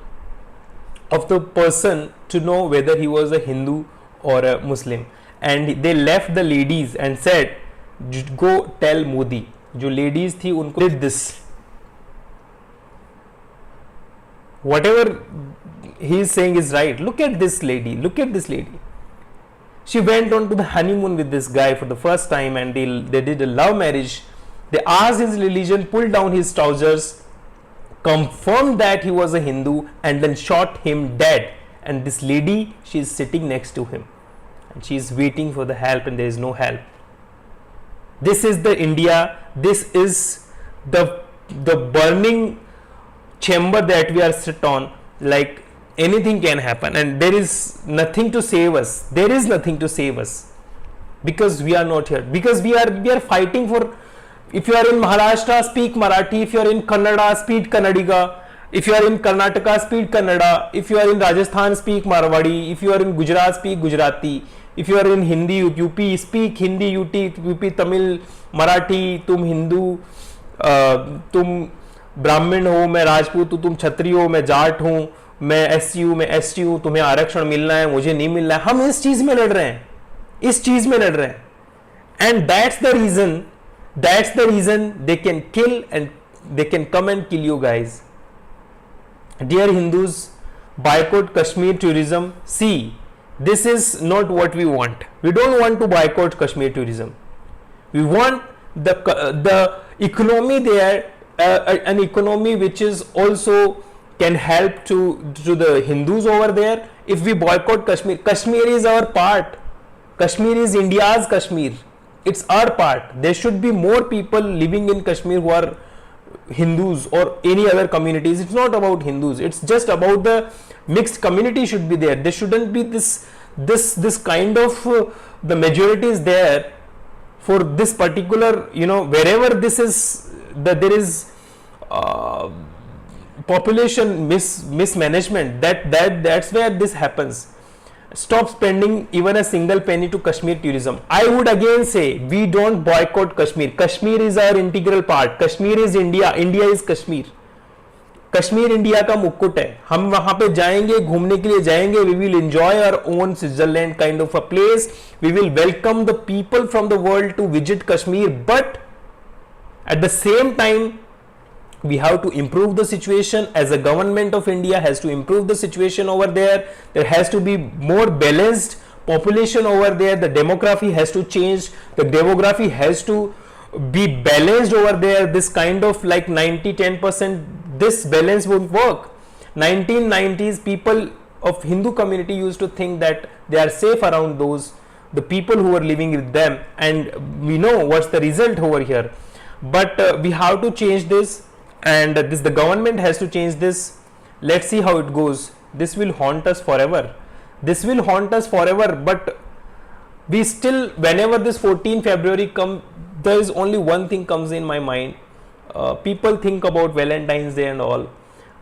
of the person to know whether he was a Hindu or a Muslim, and they left the ladies and said, go tell Modi. जो ladies थी उनको did this. Whatever he is saying is right. Look at this lady. Look at this lady. She went on to the honeymoon with this guy for the first time, and they did a love marriage. They asked his religion, pulled down his trousers, confirmed that he was a Hindu, and then shot him dead. And this lady, she is sitting next to him, and she is waiting for the help, and there is no help. This is the India. This is the burning chamber that we are sit on. Like, anything can happen, and there is nothing to save us. There is nothing to save us, because we are not here, because we are fighting for. If you are in Maharashtra, speak Marathi. If you are in Kannada, speak Kannadiga. If you are in Karnataka, speak Kannada. If you are in Rajasthan, speak Marwadi. If you are in Gujarat, speak Gujarati. If you are in Hindi, UP, speak Hindi, UP, Tamil, Marathi. तुम हिंदू, तुम ब्राह्मण हो, मैं राजपूत हूँ, तुम क्षत्रिय हो, मैं जाट हूँ, मैं SC हूँ, मैं ST हूँ, तुम्हें आरक्षण मिलना है, मुझे नहीं मिल रहा है. हम इस चीज में लड़ रहे हैं, इस चीज में लड़ रहे हैं. And that's the reason they can kill, and they can come and kill you guys. Dear Hindus, boycott Kashmir tourism. See, this is not what we want. We don't want to boycott Kashmir tourism. We want the economy there, an economy which is also can help to the Hindus over there. If we boycott Kashmir, Kashmir is our part. Kashmir is India's Kashmir. It's our part. There should be more people living in Kashmir who are Hindus or any other communities. It's not about Hindus. It's just about the mixed community should be there. There shouldn't be this kind of the majority is there for this particular, wherever this is, that there is population mismanagement, that's where this happens. Stop spending even a single penny to Kashmir tourism. I would again say, we don't boycott Kashmir. Kashmir is our integral part. Kashmir is India. India is Kashmir. Kashmir India का मुकुट है. हम वहां पे जाएंगे, घूमने के लिए जाएंगे. We will enjoy our own Switzerland kind of a place. We will welcome the people from the world to visit Kashmir. But at the same time, we have to improve the situation. As a government of India has to improve the situation over there. There has to be more balanced population over there. The demography has to change. The demography has to be balanced over there. This kind of like 90-10%, this balance won't work. 1990s, people of Hindu community used to think that they are safe around the people who are living with them, and we know what's the result over here. But we have to change this, and the government has to change this. Let's see how it goes. This will haunt us forever. This will haunt us forever. But we still, whenever this 14 February comes, there is only one thing comes in my mind. People think about Valentine's Day and all,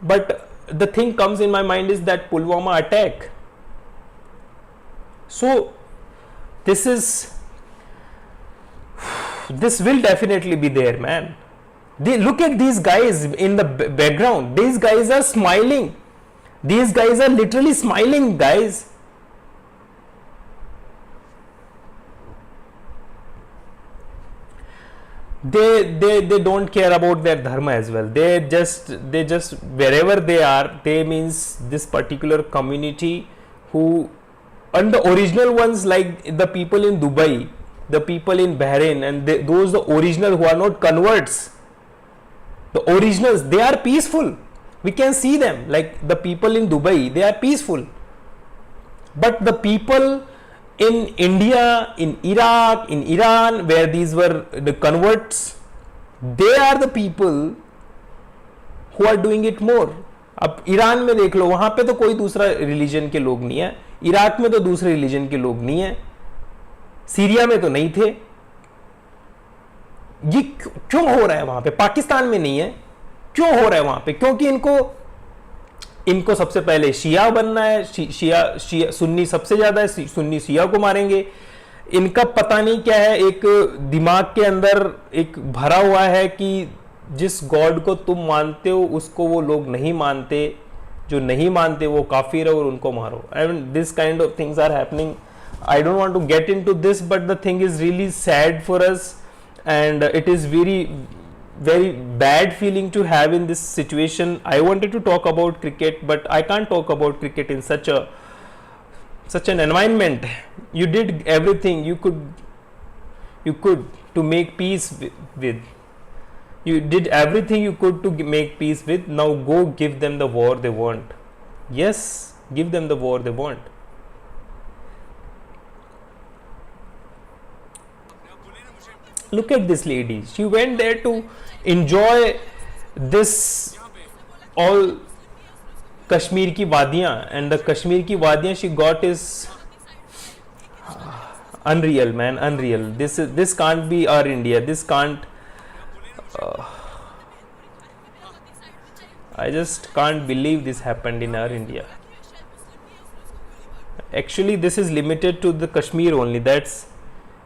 but the thing comes in my mind is that Pulwama attack. So this will definitely be there, man. Look at these guys in the background. These guys are smiling. These guys are literally smiling, guys. They don't care about their dharma as well. They just wherever they are, they means this particular community who, and the original ones, like the people in Dubai, the people in Bahrain, and those the original who are not converts, the originals, they are peaceful. We can see them, like the people in Dubai, they are peaceful. But the people in India, in Iraq, in Iran, where these were the converts, they are the people who are doing it more. अब ईरान में देख लो, वहां पे तो कोई दूसरा रिलीजन के लोग नहीं है. इराक में तो दूसरे रिलीजन के लोग नहीं है. सीरिया में तो नहीं थे. ये क्यों हो रहा है वहां पे, पाकिस्तान में नहीं है, क्यों हो रहा है वहां पे? क्योंकि इनको सबसे पहले शिया बनना है, शिया सुन्नी सबसे ज्यादा है, सुन्नी शिया को मारेंगे। इनका पता नहीं क्या है, एक दिमाग के अंदर एक भरा हुआ है कि जिस गॉड को तुम मानते हो उसको वो लोग नहीं मानते, जो नहीं मानते वो काफिर है और उनको मारो। And this kind of things are happening. I don't want to get into this, but the thing is really sad for us, and it is very bad feeling to have in this situation. I wanted to talk about cricket, but I can't talk about cricket in such an environment. You did everything you could to make peace with. You did everything you could to make peace with. Now go give them the war they want. Yes, give them the war they want. Look at this lady. She went there to enjoy this all Kashmir ki wadiyan, and the Kashmir ki wadiyan she got is unreal, man, unreal. This can't be our India. This can't. I just can't believe this happened in our India. Actually, this is limited to the Kashmir only. That's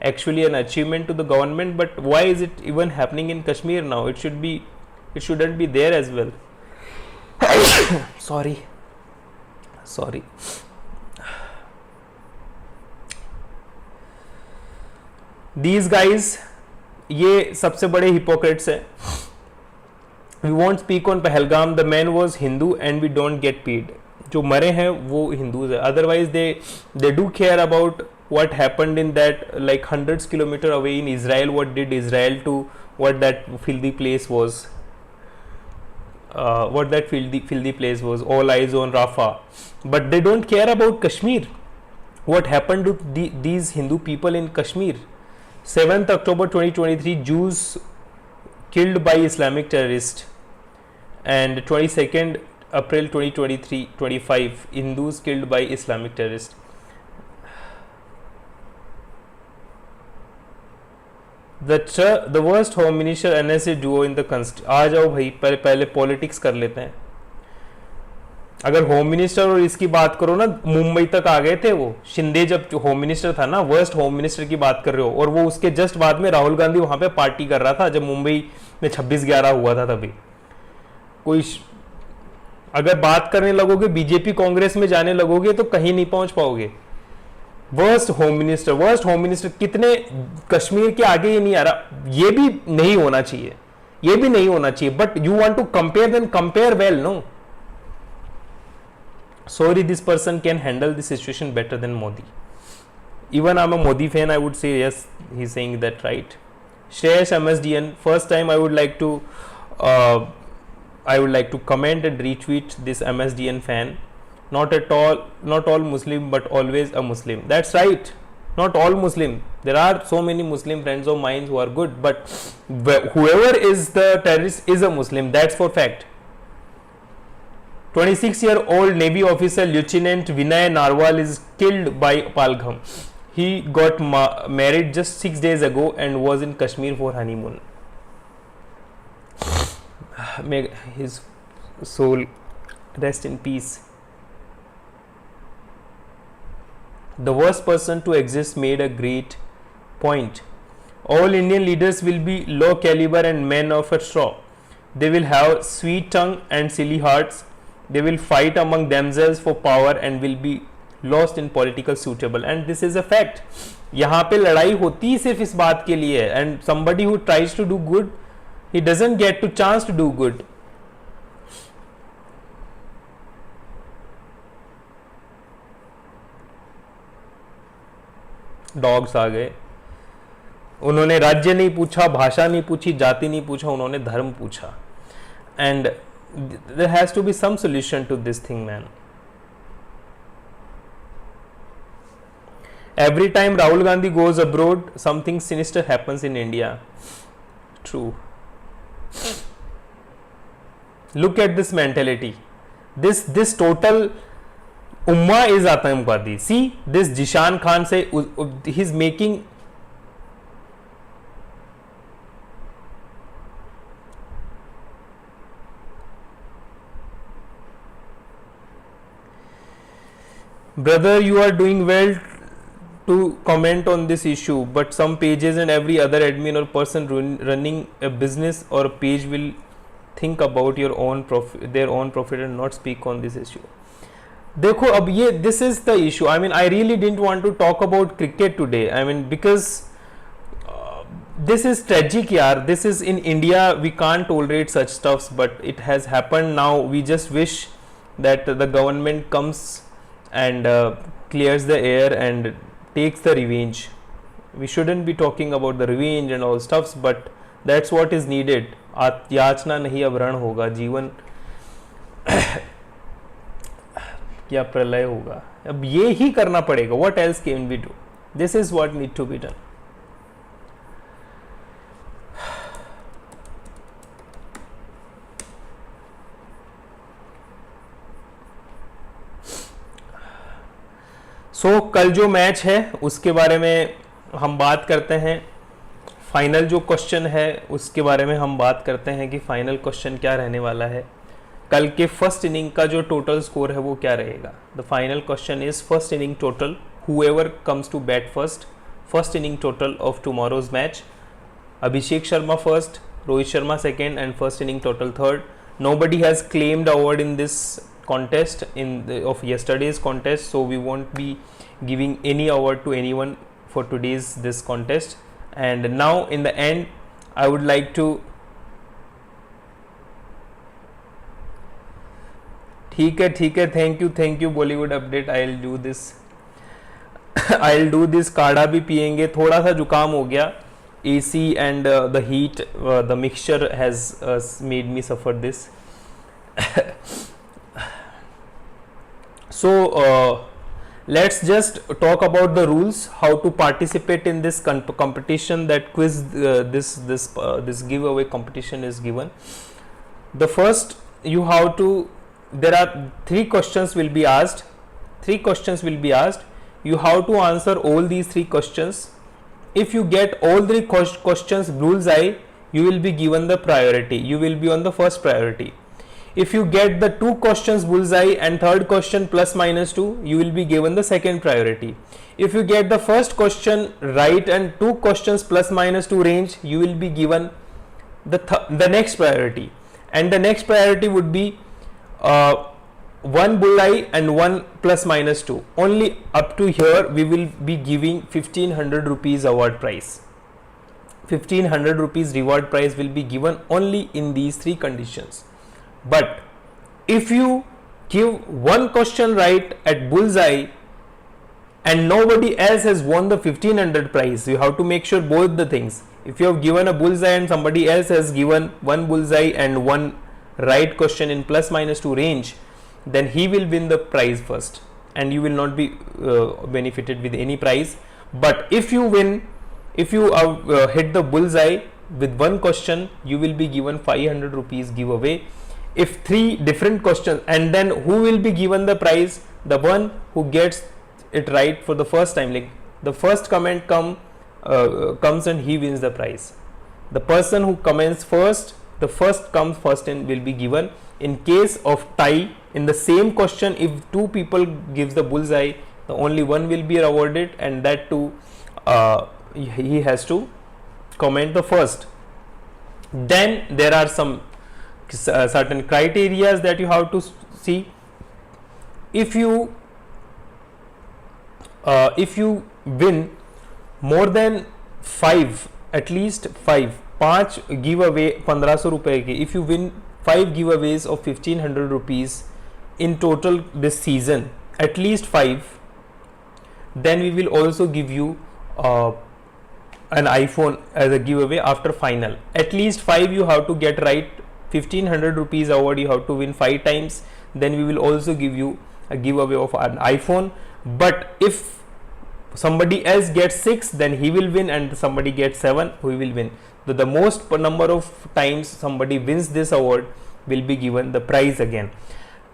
actually an achievement to the government, but why is it even happening in Kashmir now? It shouldn't be there as well. sorry these guys, ये सबसे बड़े hypocrites हैं. We won't speak on Pahalgam. The man was Hindu and we don't get paid. जो मरे हैं वो हिंदूज है. Otherwise they do care about what happened in that, like hundreds kilometer away in Israel. What did Israel to what that filthy place was? What that filthy place was. All eyes on Rafah, but they don't care about Kashmir. What happened to these Hindu people in Kashmir? 7th October 2023, Jews killed by Islamic terrorists, and 22nd April 2023-25, Hindus killed by Islamic terrorists. The worst home minister NSA duo in the आ जाओ भाई, पहले पॉलिटिक्स कर लेते हैं. अगर होम मिनिस्टर और इसकी बात करो ना, मुंबई तक आ गए थे वो. शिंदे जब होम मिनिस्टर था ना, वर्स्ट होम मिनिस्टर की बात कर रहे हो, और वो उसके जस्ट बाद में राहुल गांधी वहां पे पार्टी कर रहा था जब मुंबई में 26/11 हुआ था. तभी कोई अगर बात करने लगोगे, बीजेपी कांग्रेस में जाने लगोगे तो कहीं नहीं पहुंच पाओगे. वर्स्ट होम मिनिस्टर कितने, कश्मीर के आगे ये नहीं आ रहा. ये भी नहीं होना चाहिए, but you want to compare, then compare well. No, sorry, this person can handle the situation better than Modi. Even I'm a Modi fan, I would say yes, he's saying that right. Shreyash MSDN, first time I would like to comment and retweet this MSDN fan. Not all Muslim, but always a Muslim. That's right, not all Muslim. There are so many Muslim friends of mine who are good, but whoever is the terrorist is a Muslim, that's for fact. 26-year-old Navy officer Lieutenant Vinay Narwal is killed by Pahalgam. He got married just 6 days ago and was in Kashmir for honeymoon. May his soul rest in peace. The worst person to exist made a great point. All Indian leaders will be low caliber and men of a straw. They will have sweet tongue and silly hearts. They will fight among themselves for power and will be lost in political suitable. And this is a fact. यहाँ पे लड़ाई होती ही सिर्फ इस बात के लिए है. And somebody who tries to do good, he doesn't get to chance to do good. Dogs आ गए. उन्होंने राज्य नहीं पूछा, भाषा नहीं पूछी, जाति नहीं पूछा, उन्होंने धर्म पूछा. And there has to be some solution to this thing, man. Every time Rahul Gandhi goes abroad, something sinister happens in India. True. Look at this mentality. This total ummah is Atangwadi. See this Jishan Khan say he's making Brother, you are doing well to comment on this issue, but some pages and every other admin or person running a business or a page will think about your own profit, their own profit, and not speak on this issue. देखो अब ये this is the issue. I mean, I really didn't want to talk about cricket today. I mean, because this is tragic, yaar. This is in India. We can't tolerate such stuffs, but it has happened now. We just wish that the government comes and clears the air and takes the revenge. We shouldn't be talking about the revenge and all stuffs, but that's what is needed. याचना नहीं अब रण होगा, जीवन क्या प्रलय होगा, अब ये ही करना पड़ेगा. What else can we do? This is what need to be done. सो कल जो मैच है उसके बारे में हम बात करते हैं. फाइनल जो क्वेश्चन है उसके बारे में हम बात करते हैं कि फाइनल क्वेश्चन क्या रहने वाला है. कल के फर्स्ट इनिंग का जो टोटल स्कोर है वो क्या रहेगा. The final question is first inning total, whoever comes to bat first inning total of tomorrow's match. Abhishek Sharma first, Rohit Sharma second, and first inning total third. Nobody has claimed award in this contest of yesterday's contest, so we won't be giving any award to anyone for today's this contest. And now in the end I would like to ठीक है, thank you Bollywood update. I'll do this. I'll do this. काढ़ा भी पियेंगे, थोड़ा सा जुकाम हो गया. AC and the heat, the mixture has made me suffer this. So let's just talk about the rules, how to participate in this competition, that quiz, this giveaway competition is given. The first, you have to, there are 3 questions will be asked. You have to answer all these 3 questions. If you get all 3 questions bullseye, you will be given the priority. You will be on the first priority. If you get the 2 questions bullseye and third question plus minus 2, you will be given the second priority. If you get the first question right and 2 questions plus minus 2 range, you will be given the next priority. And the next priority would be 1 bullseye and 1 plus minus 2. Only up to here we will be giving 1500 rupees award prize. 1500 rupees reward prize will be given only in these 3 conditions. But if you give 1 question right at bullseye and nobody else has won the 1500 prize, you have to make sure both the things. If you have given a bullseye and somebody else has given 1 bullseye and 1 right question in plus minus 2 range, then he will win the prize first and you will not be benefited with any prize. But if you win, if you hit the bullseye with 1 question, you will be given 500 rupees giveaway. If 3 different questions, and then who will be given the prize? The one who gets it right for the first time, like the first comment comes and he wins the prize. The person who comments first, the first comes first and will be given. In case of tie in the same question, if 2 people gives the bullseye, the only one will be awarded, and that too he has to comment the first. Then there are some certain criteria that you have to see. If you win more than 5, at least 5 giveaway 1500 रुपए के, if you win 5 giveaways of 1500 rupees in total this season, at least 5, then we will also give you an iPhone as a giveaway after final. At least 5 you have to get right. 1500 rupees award you have to win 5 times, then we will also give you a giveaway of an iPhone. But if somebody else gets 6, then he will win, and somebody gets 7, who will win. The most number of times somebody wins this award will be given the prize again.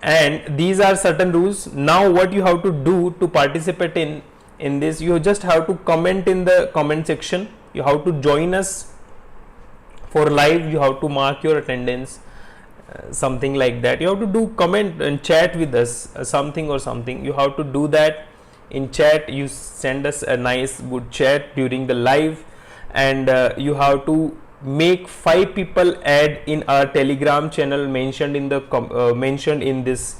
And these are certain rules. Now what you have to do to participate in this, you just have to comment in the comment section. You have to join us for live, you have to mark your attendance something like that. You have to do comment and chat with us, something or something. You have to do that in chat. You send us a nice good chat during the live, and you have to make 5 people add in our Telegram channel mentioned in the mentioned in this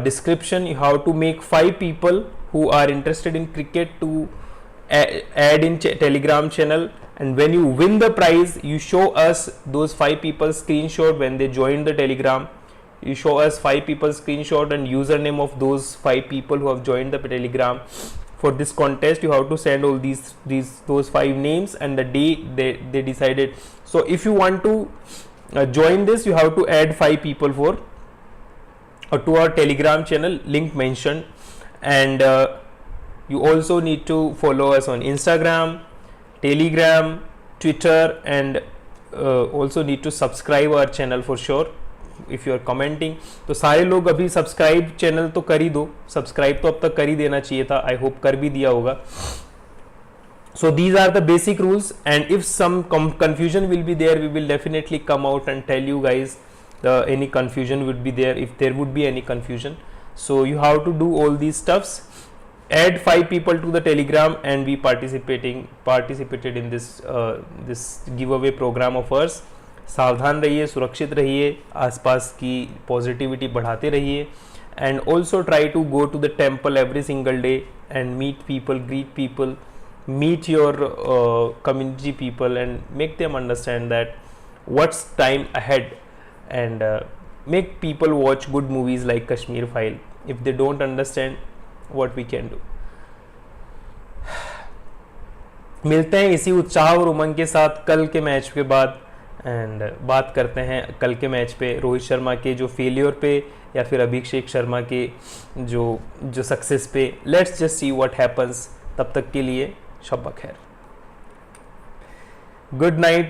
description. You have to make 5 people who are interested in cricket to add in Telegram channel, and when you win the prize, you show us those 5 people screenshot when they join the Telegram. You show us 5 people screenshot and username of those 5 people who have joined the Telegram. For this contest, you have to send all those 5 names and the day they decided. So if you want to join this, you have to add 5 people for to our Telegram channel, link mentioned, and you also need to follow us on Instagram, Telegram, Twitter, and also need to subscribe our channel for sure. If you are commenting, तो सारे लोग अभी सब्सक्राइब चैनल तो कर ही दो, सब्सक्राइब तो अब तक कर ही देना चाहिए था, आई होप कर भी दिया होगा. So these are the basic rules, and if some confusion will be there, we will definitely come out and tell you guys any confusion would be there, if there would be any confusion. So you have to do all these stuffs. Add 5 people to the Telegram and be participated in this this giveaway program of ours. सावधान रहिए, सुरक्षित रहिए, आसपास की पॉजिटिविटी बढ़ाते रहिए, and also try to go to the temple every single day and meet people, greet people, meet your community people, and make them understand that what's time ahead, and make people watch good movies like Kashmir File. If they don't understand, what we can do. मिलते हैं इसी उत्साह और उमंग के साथ कल के मैच के बाद, एंड बात करते हैं कल के मैच पे रोहित शर्मा के जो फेलियर पे या फिर अभिषेक शर्मा के जो सक्सेस पे. Let's just see what happens. तब तक के लिए शब बखैर, गुड नाइट.